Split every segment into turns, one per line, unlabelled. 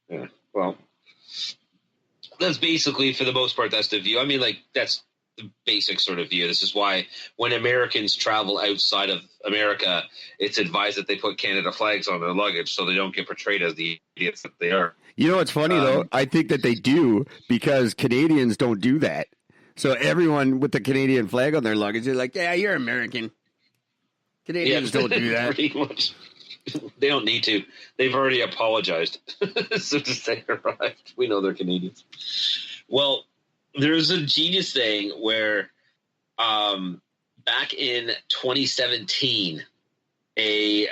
Yeah. Well, that's basically, for the most part, that's the view. I mean, like, that's the basic sort of view. This is why when Americans travel outside of America, it's advised that they put Canada flags on their luggage so they don't get portrayed as the idiots that they are.
You know what's funny, though? I think that they do because Canadians don't do that. So everyone with the Canadian flag on their luggage is like, yeah, you're American. Canadians don't do that.
Pretty much. They don't need to. They've already apologized. So just they arrived. We know they're Canadians. Well, there's a genius thing where back in 2017, a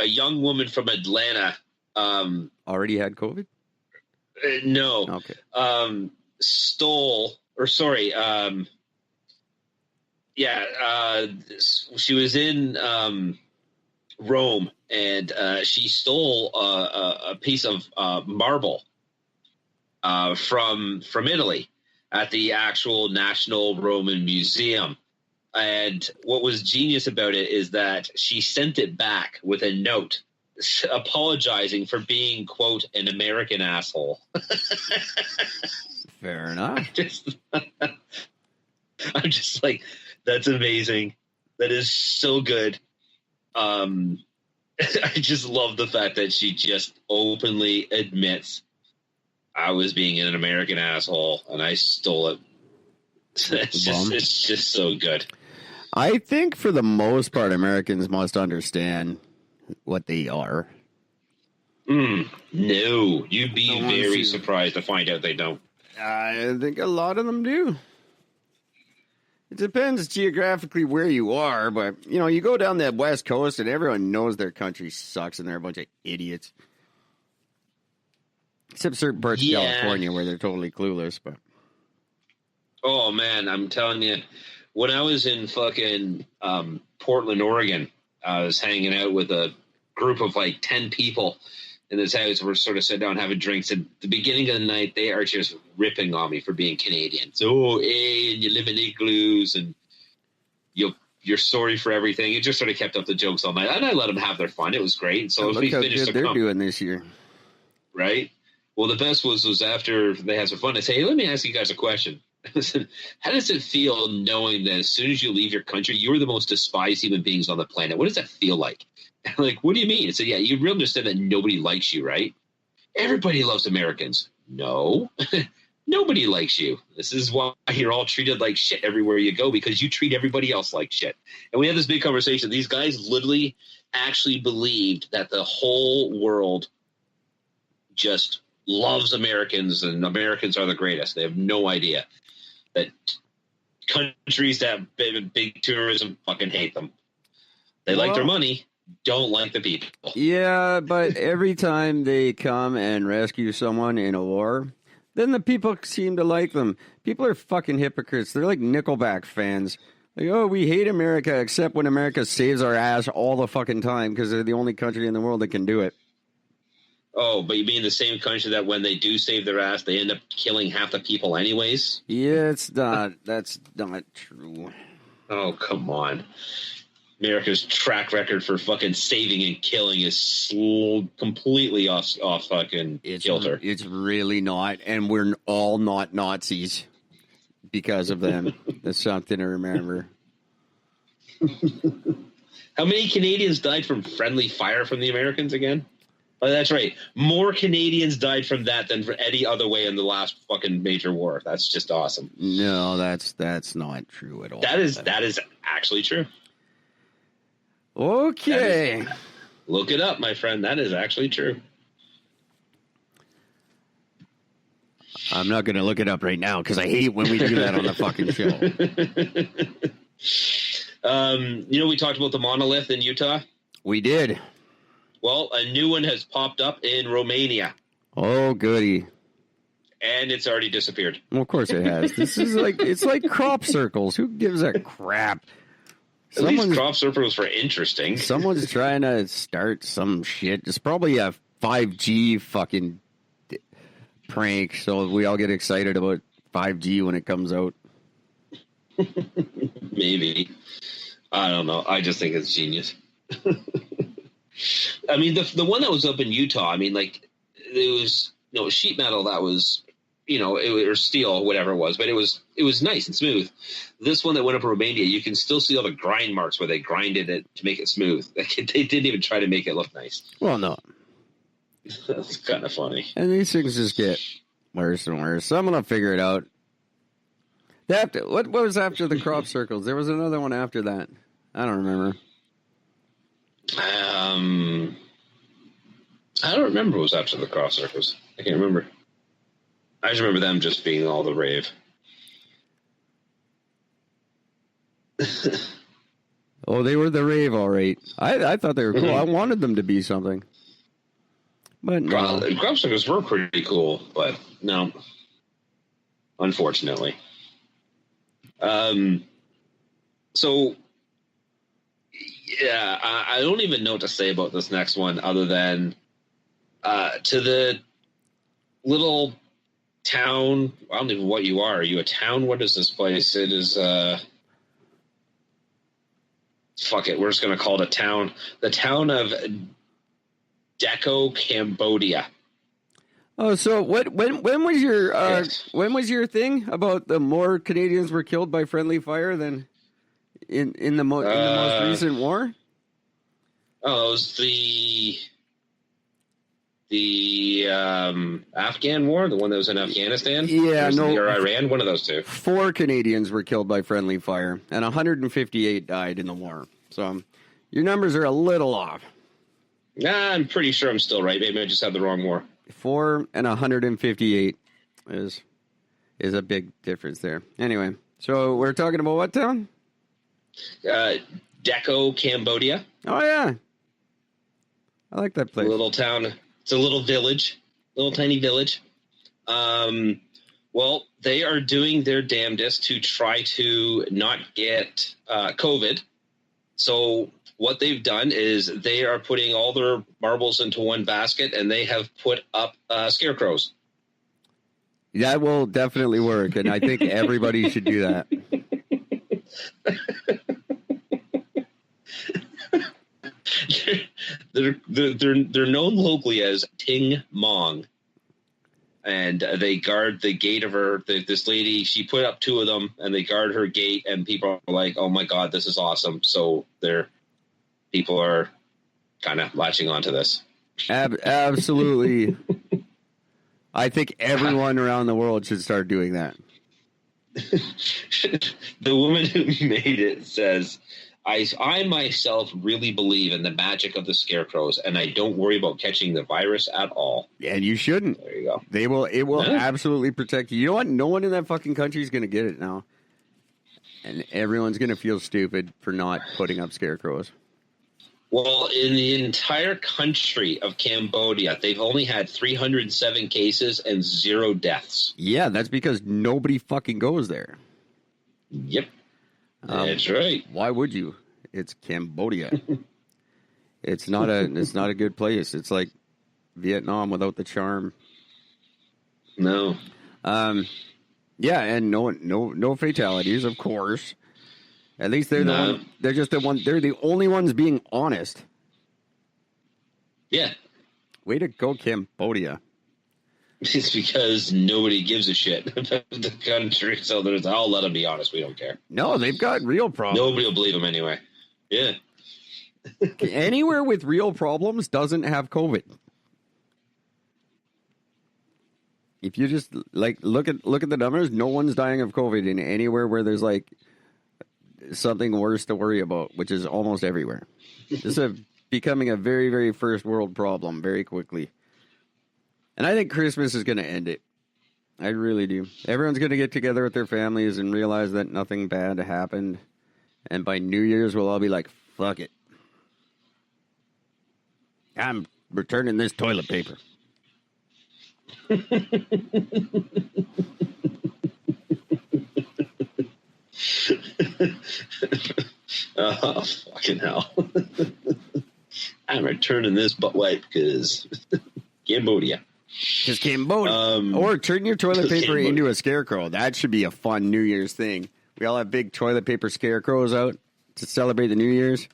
young woman from Atlanta
already had COVID?
No.
Okay.
She was in Rome, and she stole a piece of marble from Italy at the actual National Roman Museum. And what was genius about it is that she sent it back with a note apologizing for being, quote, an American asshole.
Fair enough.
I'm just like, that's amazing. That is so good. I just love the fact that she just openly admits, I was being an American asshole and I stole it. It's just so good.
I think for the most part, Americans must understand what they are.
No, you'd be very surprised to find out they don't.
I think a lot of them do. It depends geographically where you are, but, you know, you go down that West Coast and everyone knows their country sucks and they're a bunch of idiots. Except certain parts of California where they're totally clueless, but...
Oh, man, I'm telling you, when I was in fucking Portland, Oregon, I was hanging out with a group of like 10 people in this house. We're sort of sitting down having drinks. At the beginning of the night, they are just ripping on me for being Canadian. So, and you live in igloos and you're sorry for everything. It just sort of kept up the jokes all night. And I let them have their fun. It was great. So
look how good they're doing this year.
Right? Well, the best was after they had some fun, I say, hey, let me ask you guys a question. How does it feel knowing that as soon as you leave your country, you're the most despised human beings on the planet? What does that feel like? Like, what do you mean? So, yeah, you really understand that nobody likes you, right? Everybody loves Americans. No, nobody likes you. This is why you're all treated like shit everywhere you go, because you treat everybody else like shit. And we had this big conversation. These guys literally actually believed that the whole world just loves Americans and Americans are the greatest. They have no idea that countries that have big tourism fucking hate them. They like their money, don't like the people.
Yeah, but every time they come and rescue someone in a war, then the people seem to like them. People are fucking hypocrites. They're like Nickelback fans. Like, oh, we hate America, except when America saves our ass all the fucking time because they're the only country in the world that can do it.
Oh, but you mean the same country that when they do save their ass, they end up killing half the people anyways?
Yeah, that's not true.
Oh, come on. America's track record for fucking saving and killing is completely off fucking kilter.
It's really not, and we're all not Nazis because of them. That's something to remember.
How many Canadians died from friendly fire from the Americans again? Oh, that's right. More Canadians died from that than for any other way in the last fucking major war. That's just awesome.
No, that's not true at all.
That is actually true.
Okay.
Look it up, my friend. That is actually true.
I'm not going to look it up right now because I hate when we do that on the fucking show.
We talked about the monolith in Utah?
We did.
Well, a new one has popped up in Romania.
Oh, goody.
And it's already disappeared.
Well, of course it has. This is it's like crop circles. Who gives a crap?
At least crop circles were interesting.
Someone's trying to start some shit. It's probably a 5G fucking prank, so we all get excited about 5G when it comes out.
Maybe. I don't know. I just think it's genius. I mean, the one that was up in Utah, I mean, like, it was sheet metal that was, or steel, whatever it was, but it was nice and smooth. This one that went up in Romania, you can still see all the grind marks where they grinded it to make it smooth. They didn't even try to make it look nice.
Well, no.
That's kind of funny.
And these things just get worse and worse. Someone will figure it out. What was after the crop circles? There was another one after that. I don't remember.
I don't remember what was after the crop circles. I can't remember. I just remember them just being all the rave.
Oh, they were the rave, all right. I thought they were cool. I wanted them to be something. But no.
Crop circles were pretty cool, but no. Unfortunately. So, yeah, I don't even know what to say about this next one other than to the little town. I don't even know what you are. Are you a town? What is this place? It is, fuck it. We're just going to call it a town. The town of Deco, Cambodia.
Oh, so when was your
Yes.
when was your thing about the more Canadians were killed by friendly fire than in the most recent war?
Oh, it was the Afghan war, the one that was in Afghanistan?
Yeah,
or Iran, one of those two.
4 Canadians were killed by friendly fire, and 158 died in the war. So your numbers are a little off.
Nah, I'm pretty sure I'm still right. Maybe I just had the wrong war.
4 and 158 is a big difference there. Anyway, so we're talking about what town?
Deco, Cambodia.
Oh, yeah. I like that place.
A little town. It's a little village, little tiny village. Well, they are doing their damnedest to try to not get COVID. So what they've done is they are putting all their marbles into one basket, and they have put up scarecrows.
That will definitely work, and I think everybody should do that.
They're known locally as Ting Mong, and they guard the gate of her. This lady, she put up 2 of them, and they guard her gate. And people are like, "Oh my god, this is awesome!" So people are kind of latching onto this.
Absolutely. I think everyone around the world should start doing that.
The woman who made it says, I myself really believe in the magic of the scarecrows, and I don't worry about catching the virus at all.
And you shouldn't.
There you go.
It will absolutely protect you. You know what? No one in that fucking country is going to get it now. And everyone's going to feel stupid for not putting up scarecrows.
Well, in the entire country of Cambodia, they've only had 307 cases and 0 deaths.
Yeah, that's because nobody fucking goes there.
Yep. That's right.
Why would you? It's Cambodia. It's not a good place. It's like Vietnam without the charm.
No.
Yeah, and no fatalities, of course. At least they're they're the only ones being honest.
Yeah.
Way to go, Cambodia.
It's because nobody gives a shit about the country, so I'll let them be honest. We don't care.
No, they've got real problems.
Nobody will believe them anyway. Yeah.
Anywhere with real problems doesn't have COVID. If you just look at the numbers, no one's dying of COVID in anywhere where there's like something worse to worry about, which is almost everywhere. This is becoming a very, very first world problem very quickly. And I think Christmas is going to end it. I really do. Everyone's going to get together with their families and realize that nothing bad happened. And by New Year's, we'll all be like, fuck it. I'm returning this toilet paper.
Oh, fucking hell. I'm returning this butt wipe because Cambodia.
Because Cambodia. Or turn your toilet paper into a scarecrow. That should be a fun New Year's thing. We all have big toilet paper scarecrows out to celebrate the New Year's.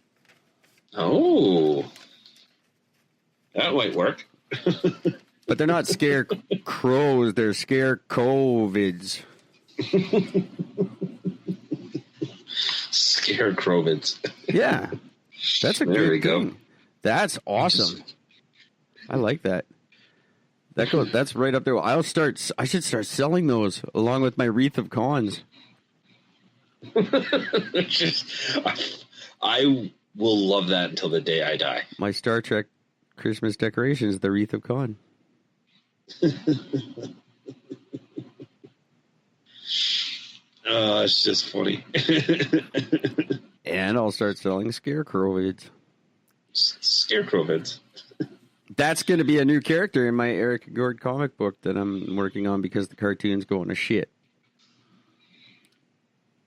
Oh. That might work.
But they're not scarecrows, they're scarecrovids.
Scarecrovids.
Yeah. That's a good thing. That's awesome. I like that. That's right up there. I should start selling those along with my wreath of cons.
I will love that until the day I die.
My Star Trek Christmas decorations, the wreath of con.
It's just funny.
And I'll start selling scarecrovids.
Scarecrovids.
That's going to be a new character in my Eric Gord comic book that I'm working on because the cartoon's going to shit.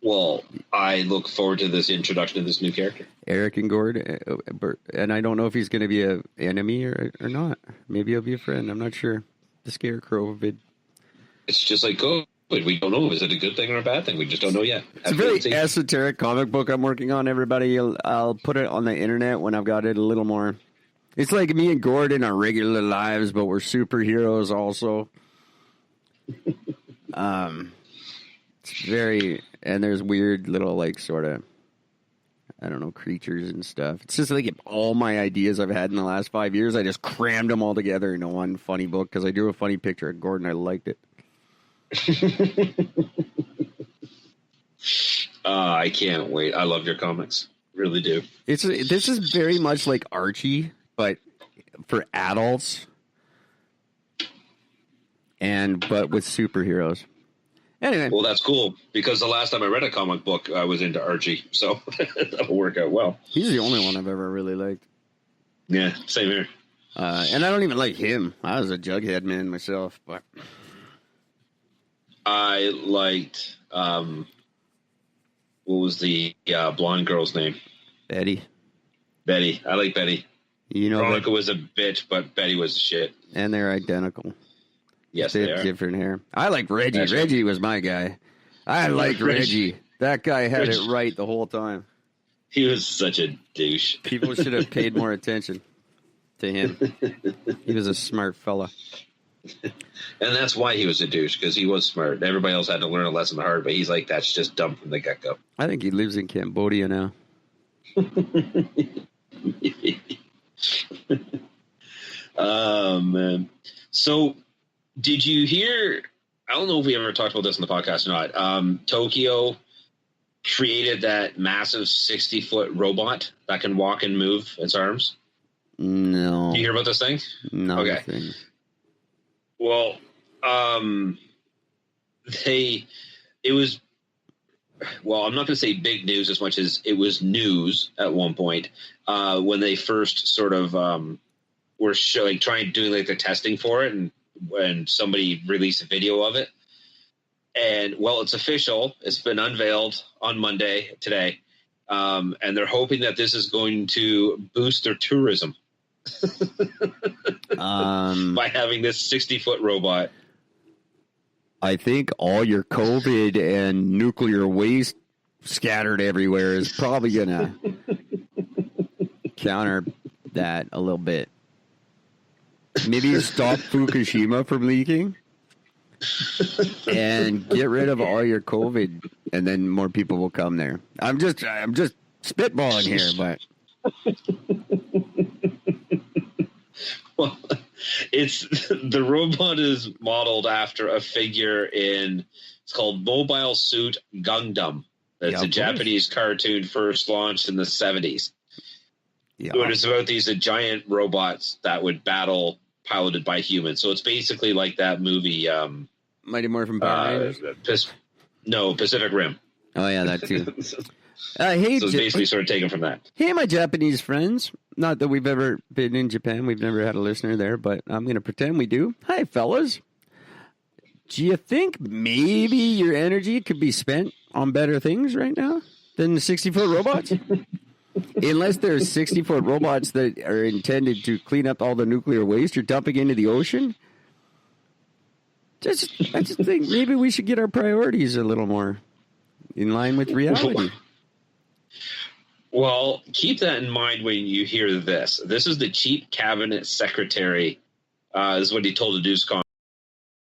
Well, I look forward to this introduction of this new character.
Eric and Gord, and I don't know if he's going to be an enemy or not. Maybe he'll be a friend. I'm not sure. The Scarecrovid.
It's just like COVID. We don't know. Is it a good thing or a bad thing? We just don't know yet.
It's a very esoteric comic book I'm working on, everybody. I'll put it on the internet when I've got it a little more. It's like me and Gord in our regular lives, but we're superheroes also. It's very... And there's weird little, like, sort of, I don't know, creatures and stuff. It's just like all my ideas I've had in the last 5 years, I just crammed them all together into one funny book because I drew a funny picture of Gordon. I liked it.
I can't wait. I love your comics. Really do.
This is very much like Archie, but for adults. But with superheroes. Anyway.
Well, that's cool, because the last time I read a comic book, I was into Archie, so that'll work out well.
He's the only one I've ever really liked.
Yeah, same here.
And I don't even like him. I was a Jughead man myself, but...
I liked, what was the blonde girl's name?
Betty.
I like Betty.
You know,
Veronica was a bitch, but Betty was shit.
And they're identical.
Yes,
they have different hair. I like Reggie. Actually, Reggie was my guy. I liked Reggie. That guy had it right the whole time.
He was such a douche.
People should have paid more attention to him. He was a smart fella.
And that's why he was a douche, because he was smart. Everybody else had to learn a lesson hard, but he's like, that's just dumb from the get-go.
I think he lives in Cambodia now.
Oh, man. So... Did you hear? I don't know if we ever talked about this in the podcast or not. Tokyo created that massive 60-foot robot that can walk and move its arms.
No.
Did you hear about this thing?
No.
Okay. Well, it was. Well, I'm not going to say big news as much as it was news at one point when they first sort of were doing like the testing for it, and when somebody released a video of it. And, well, it's official. It's been unveiled on Monday, today. And they're hoping that this is going to boost their tourism by having this 60-foot robot.
I think all your COVID and nuclear waste scattered everywhere is probably going to counter that a little bit. Maybe stop Fukushima from leaking and get rid of all your COVID, and then more people will come there. I'm just spitballing here, but
well, the robot is modeled after a figure it's called Mobile Suit Gundam. It's a Japanese cartoon first launched in the 70s. Yeah. But it's about these giant robots that would battle piloted by humans. So it's basically like that movie.
Mighty Morphin Power Rangers?
Pacific Rim.
Oh, yeah, that too.
So it's basically sort of taken from that.
Hey, my Japanese friends. Not that we've ever been in Japan. We've never had a listener there, but I'm going to pretend we do. Hi, fellas. Do you think maybe your energy could be spent on better things right now than the 60-foot robots? Unless there's 60-foot robots that are intended to clean up all the nuclear waste you're dumping into the ocean. I just think maybe we should get our priorities a little more in line with reality.
Well, keep that in mind when you hear this. This is the chief cabinet secretary This is what he told a news conference.